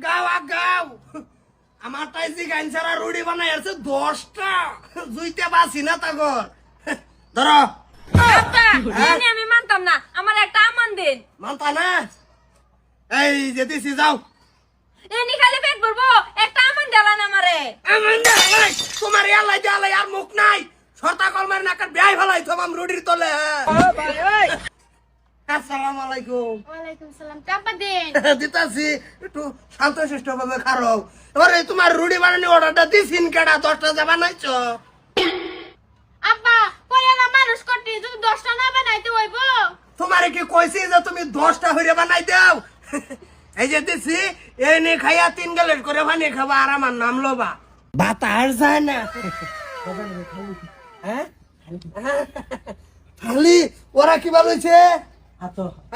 আগাও আমার টাইজি গাইন ছাড়া রুটি বানাই আছে 10টা জুইতে বাসি না তাগর ধরো আমি মানতাম না, আমার একটা আমান দিন। মানতা না এই যেতেছি যাও এনি খালি পেট ভরবো, একটা আমান দেলান আমারে। আমান দে তোমার আল্লাহ দে আল্লাহ আর মুখ নাই সরতা কলমার নাকার বেয়াই ফেলাই তোমাম রুটির তলে আসসালামু আলাইকুম। ওয়ালাইকুম সালাম। চাপা দেন। দিতাছি একটু শান্তশিষ্ট ভাবে খারো। এবারে তোমার রুটি বানানি অর্ডারটা দিছিন কেডা 10টা যা বানাইছো? আব্বা পরে না মানুষ করতে যদি 10টা না বানাইতে হইব। তোমারে কি কইছি যে তুমি 10টা হইরে বানাই দাও? এই যে দিছি এই নে খাইয়া 3 গ্লাস করে পানি খাবা আর আমার নাম লবা। বাতার যায় না। হ্যাঁ? খালি ওরা কি বলেছে?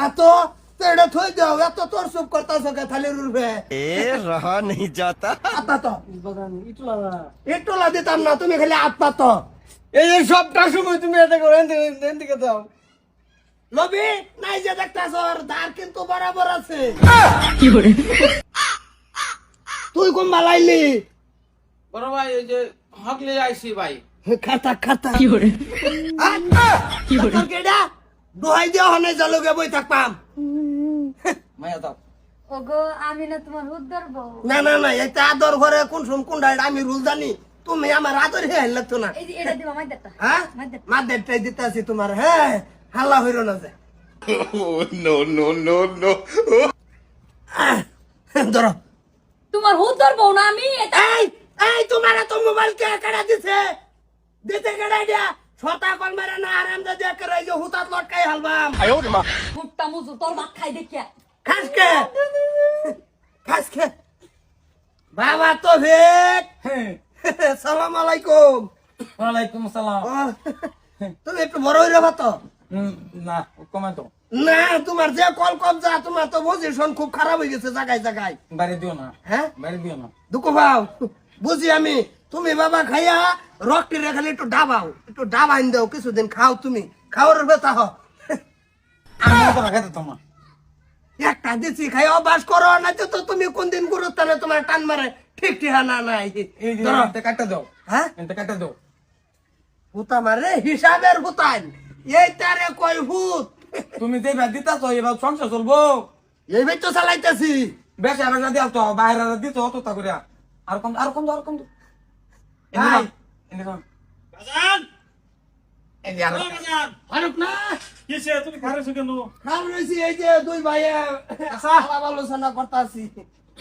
আতো তো এটা থই দাও এত তোর সব করতাছ কে থালির উঠবে ए रहा नहीं जाता আত্মা তো ইটলা দিতাম না তুমি খালি আত্মা তো এই যে সবটা সময় তুমি এটা করে দিকে দাও। লবি নাই যে দেখতাছ ওর ধার কিন্তু বরাবর আছে তুই কোন বালাইলি বড় ভাই এই যে হকলে আইছি ভাই। খাতা খাতা কি করে কি করে কেডা দোহাই দিয়া হনে জালুগে বই থাকপাম মায়া দাও। ওগো আমি না তোমার উদ্ধার বউ। না না না এটা আদর ঘরে কোন সম কোন ডাইড আমি রুল জানি তুমি আমার আদর হে লাগতো না এই যে এটা দিবা মাইদাটা। হ্যাঁ মাদেরটাই দিতাছি তোমার হ্যাঁ হাল্লা হইরো না যে नो नो नो नो ধরো তোমার উদ্ধার বউ না আমি। এই এই তোমার তো মোবাইল কে কেডা দিছে দিতে কেডা দিয়া ছটা কল মারে না আরাম দে দেখ করে যে হুতাত লটকাই হালবাম মুক্তা মুজু তোর ভাত খাই দেখিয়া। খাসকে খাসকে বাবা তো ভেক সালাম আলাইকুম ওয়ালাইকুম সালাম। তুমি একটু বড় হইরে ভাতো না কমে তো না তোমার যে কল কম যা তোমার তো পজিশন খুব খারাপ হয়ে গেছে জায়গায় জায়গায় বাড়ি দিও না, হ্যাঁ বাড়ি দিও না। দুঃখ পাও বুঝি আমি তুমি বাবা খাইয়া রক্তি রেখালে একটু ডাবাও একটু ডাবাইন দাও কিছুদিন খাও তুমি খাওয়ার ব্যথা হ আমি তো খেতে তোমার একটা দিচ্ছি খাই অভ্যাস করো না তো তুমি কোন দিন গুরুত্ব না তোমার টান মারে ঠিক ঠিকানা নাই এই যে ধরো। এটা কাটতে দাও, হ্যাঁ এটা কাটতে দাও। হুতা মারে হিসাবের হুতান এই তারে কই হুত তুমি যে ভাত দিতাছ এবার সংসার চলবো। এই ভাই তো চালাইতেছি বেশ এবার না দিও তো বাইরে দিত অত তা করে আর কম আর কম আর কম ভাই। ফারুক না কিসে তুমি খারেছো কেন? খাল রয়েছি এই যে দুই ভাইয়া আলোচনা করতেছি